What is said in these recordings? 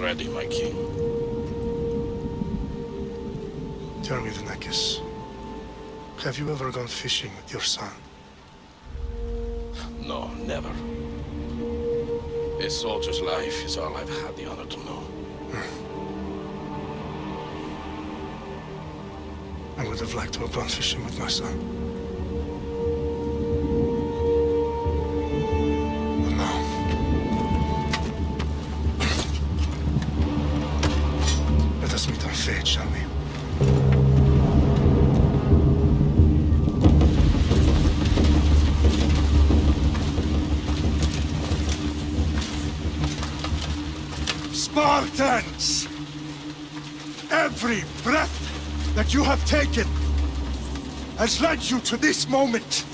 ready, my king. Tell me, Vinakis, have you ever gone fishing with your son? No, never. A soldier's life is all I've had the honor to know. I would have liked to have gone fishing with my son. But no. Let us meet our fate, shall we? Spartans! Every breath that you have taken has led you to this moment.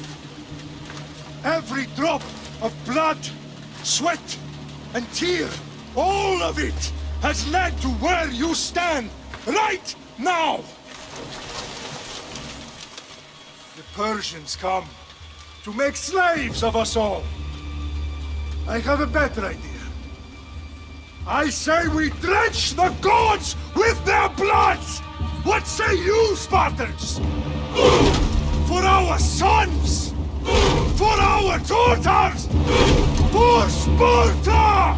Every drop of blood, sweat, and tear, all of it has led to where you stand right now. The Persians come to make slaves of us all. I have a better idea. I say we drench the gods with their blood! What say you, Spartans? For our sons! For our daughters! For Sparta!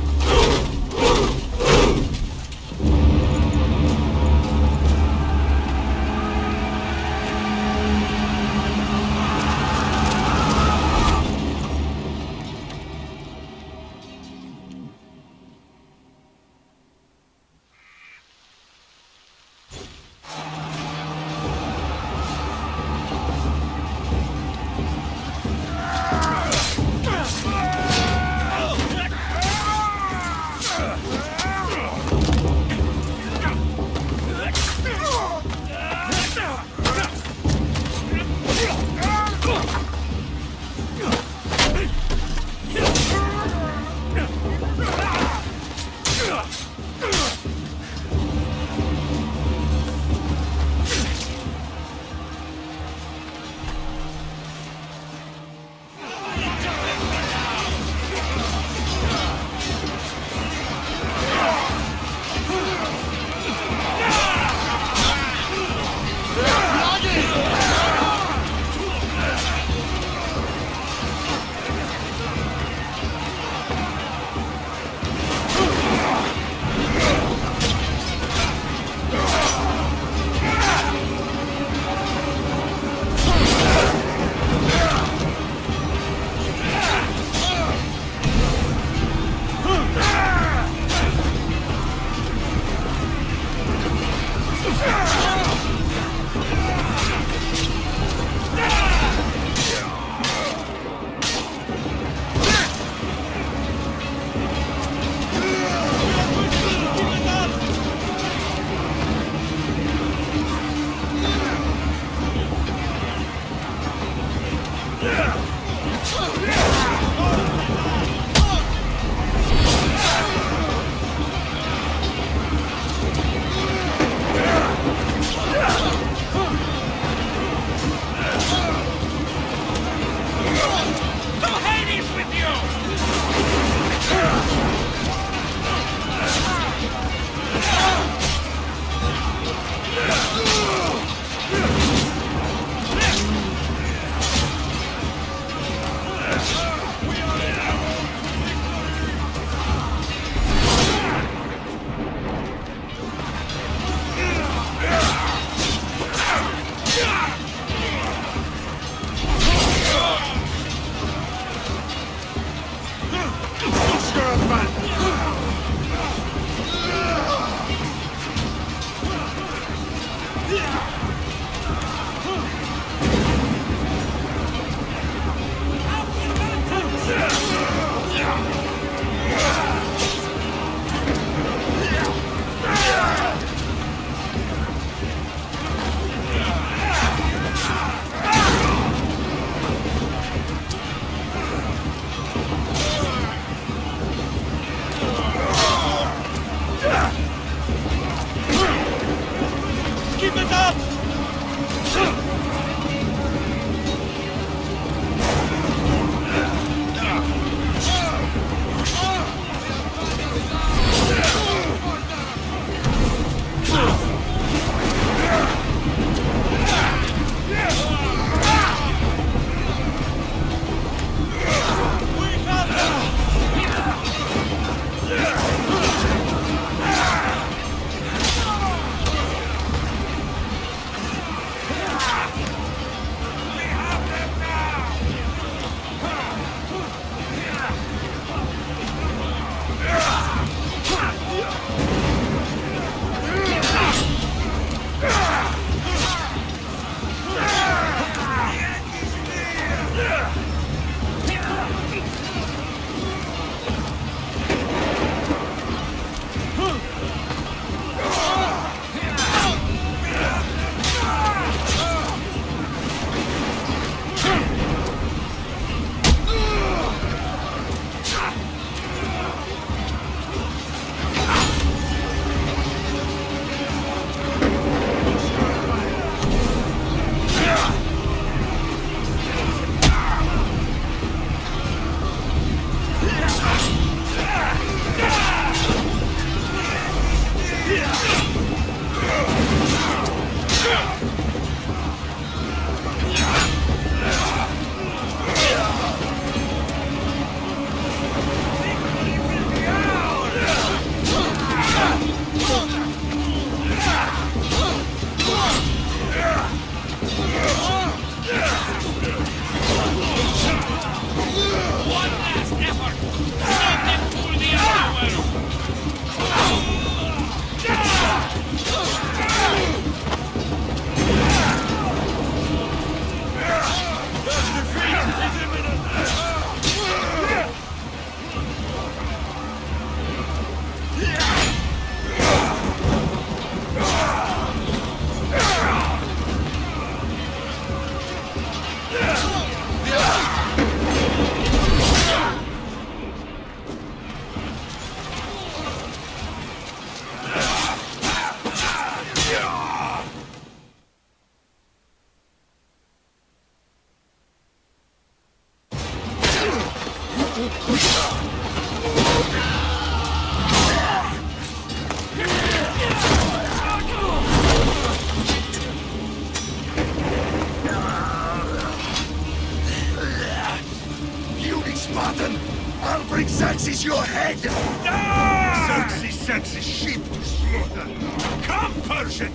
Come, Persian!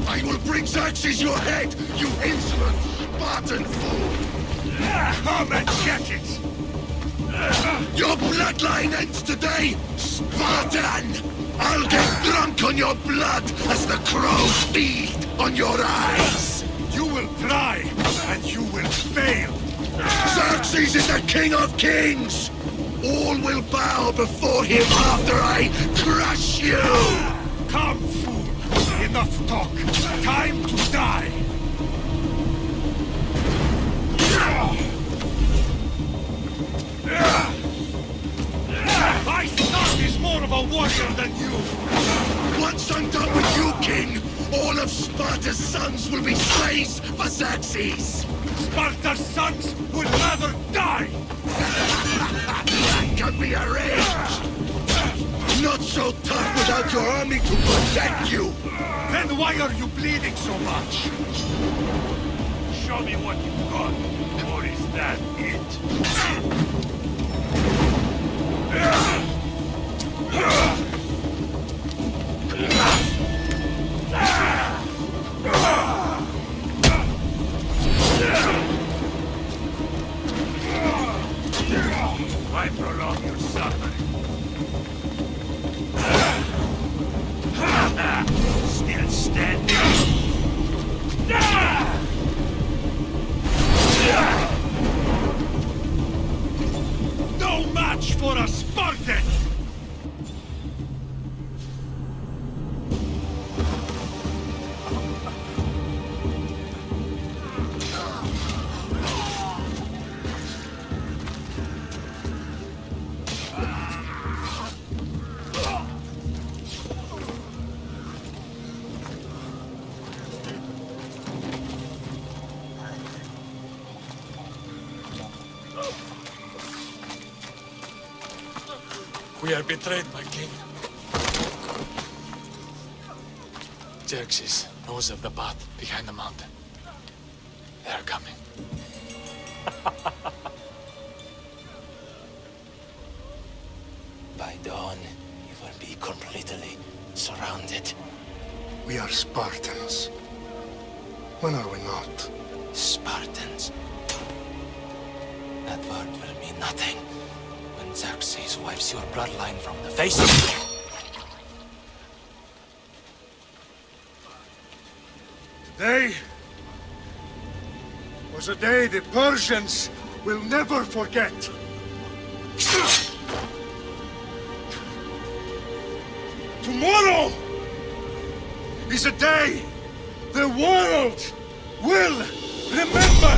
I will bring Xerxes your head, you insolent Spartan fool! Come and get it! Your bloodline ends today, Spartan! I'll get drunk on your blood as the crows feed on your eyes! You will try, and you will fail! Xerxes is the king of kings! All will bow before him after I crush you! Come, fool! Enough talk! Time to die! My son is more of a warrior than you! Once I'm done with you, king, all of Sparta's sons will be slaves for Xerxes! Sparta's sons would rather die! That can be arranged! Not so tough without your army to protect you! Then why are you bleeding so much? Show me what you've got, or is that it? Why prolong your suffering? Still standing? No match for a Spartan! We are betrayed, my king. Xerxes knows of the path behind the mountain. They are coming. By dawn, you will be completely surrounded. We are Spartans. When are we not? Spartans. That word will mean nothing when Xerxes wipes your bloodline from the face of the earth. Today was a day the Persians will never forget. Tomorrow is a day the world will remember.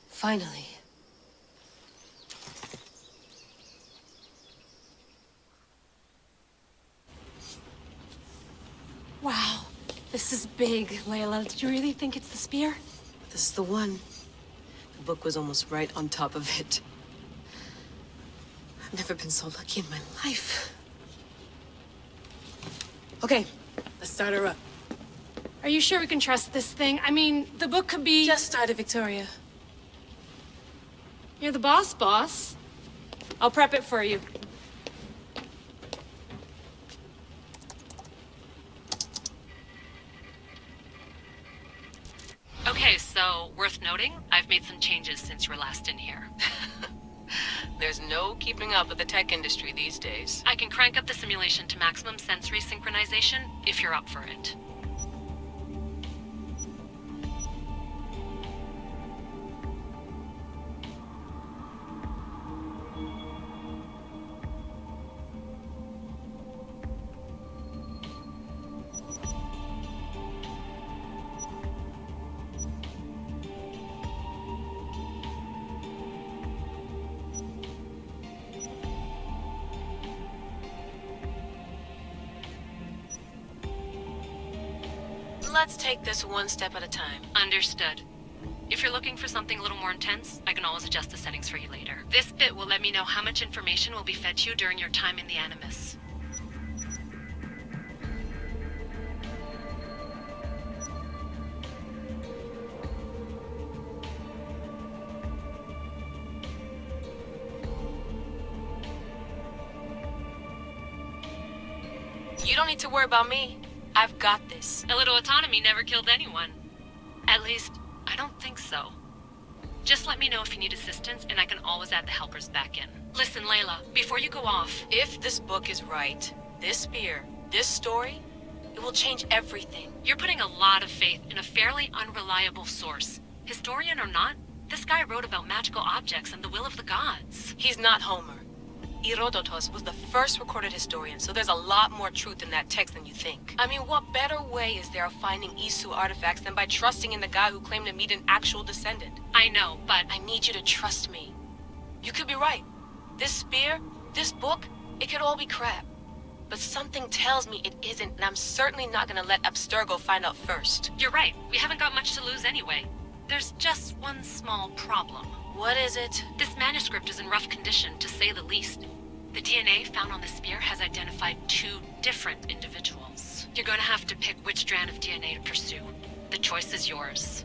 Finally. Wow, this is big, Layla. Did you really think it's the spear? This is the one. The book was almost right on top of it. I've never been so lucky in my life. Okay, let's start her up. Are you sure we can trust this thing? I mean, the book could be... Just started, Victoria. You're the boss. I'll prep it for you. Okay, so worth noting, I've made some changes since you were last in here. There's no keeping up with the tech industry these days. I can crank up the simulation to maximum sensory synchronization if you're up for it. Let's take this one step at a time. Understood. If you're looking for something a little more intense, I can always adjust the settings for you later. This bit will let me know how much information will be fed to you during your time in the Animus. You don't need to worry about me. I've got this. A little autonomy never killed anyone. At least, I don't think so. Just let me know if you need assistance, and I can always add the helpers back in. Listen, Layla, before you go off... If this book is right, this spear, this story, it will change everything. You're putting a lot of faith in a fairly unreliable source. Historian or not, this guy wrote about magical objects and the will of the gods. He's not Homer. Herodotus was the first recorded historian, so there's a lot more truth in that text than you think. I mean, what better way is there of finding Isu artifacts than by trusting in the guy who claimed to meet an actual descendant? I know, but... I need you to trust me. You could be right. This spear, this book, it could all be crap. But something tells me it isn't, and I'm certainly not gonna let Abstergo find out first. You're right. We haven't got much to lose anyway. There's just one small problem. What is it? This manuscript is in rough condition, to say the least. The DNA found on the spear has identified 2 different individuals. You're gonna have to pick which strand of DNA to pursue. The choice is yours.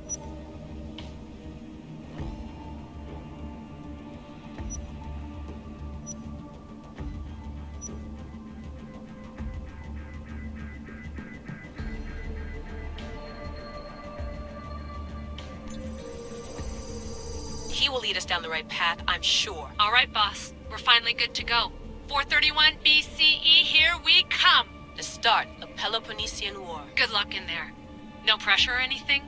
He will lead us down the right path, I'm sure. All right, boss. We're finally good to go. 431 BCE, here we come! The start of Peloponnesian War. Good luck in there. No pressure or anything,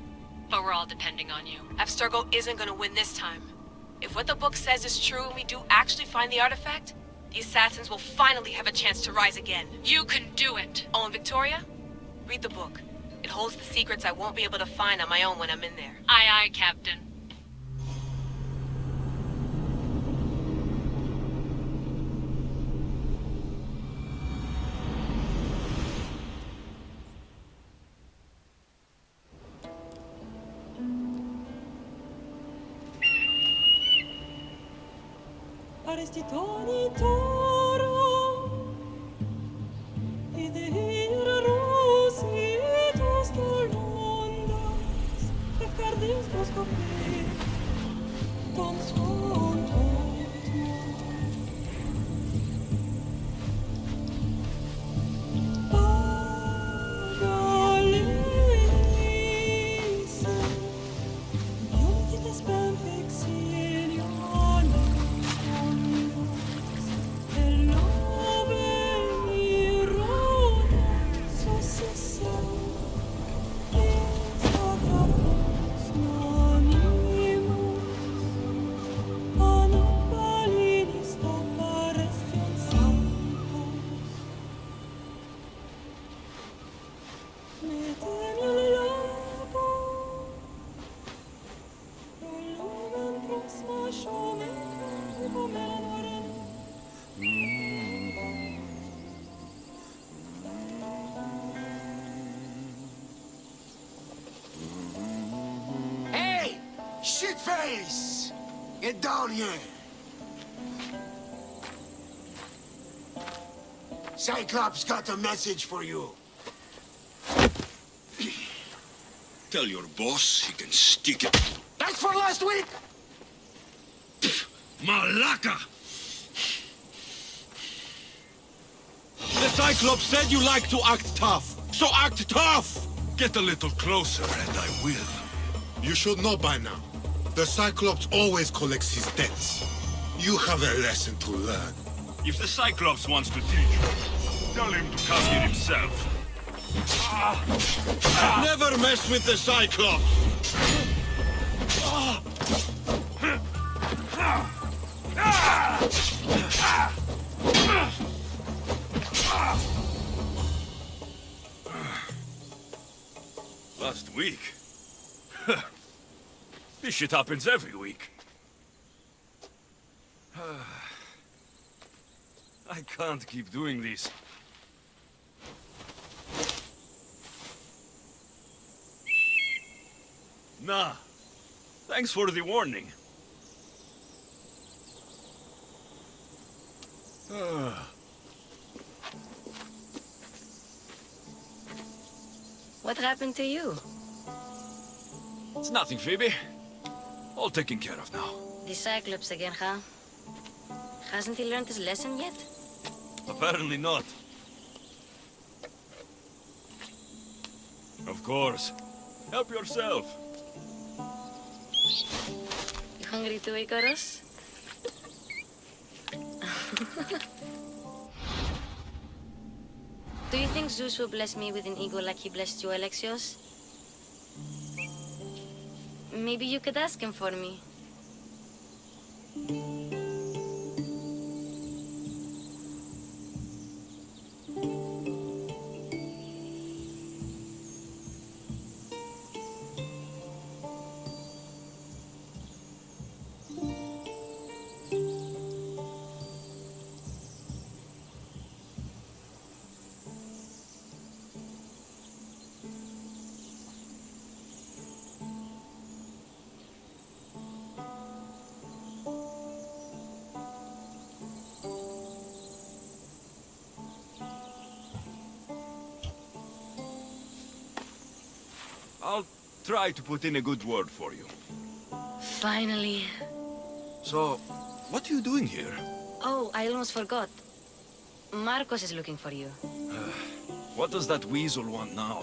but we're all depending on you. Abstergo isn't gonna win this time. If what the book says is true and we do actually find the artifact, the assassins will finally have a chance to rise again. You can do it! Oh, and Victoria? Read the book. It holds the secrets I won't be able to find on my own when I'm in there. Aye, aye, Captain. Arrestitoni toro Idir rositos tolondas Fefcardis boscopi Tom son Pagalinis Unitas benfixilion Hey! Shitface! Get down here! Cyclops got a message for you. Tell your boss he can stick it. That's for last week! Malaka! The Cyclops said you like to act tough, so act tough! Get a little closer and I will. You should know by now. The Cyclops always collects his debts. You have a lesson to learn. If the Cyclops wants to teach, tell him to come here himself. Never mess with the Cyclops! Last week? This shit happens every week. I can't keep doing this. Nah. Thanks for the warning. What happened to you? It's nothing, Phoebe. All taken care of now. The Cyclops again, huh? Hasn't he learned his lesson yet? Apparently not. Of course. Help yourself. You hungry too, Icarus? Do you think Zeus will bless me with an ego like he blessed you, Alexios? Maybe you could ask him for me. I'll try to put in a good word for you. Finally. So, what are you doing here? Oh, I almost forgot. Marcos is looking for you. What does that weasel want now?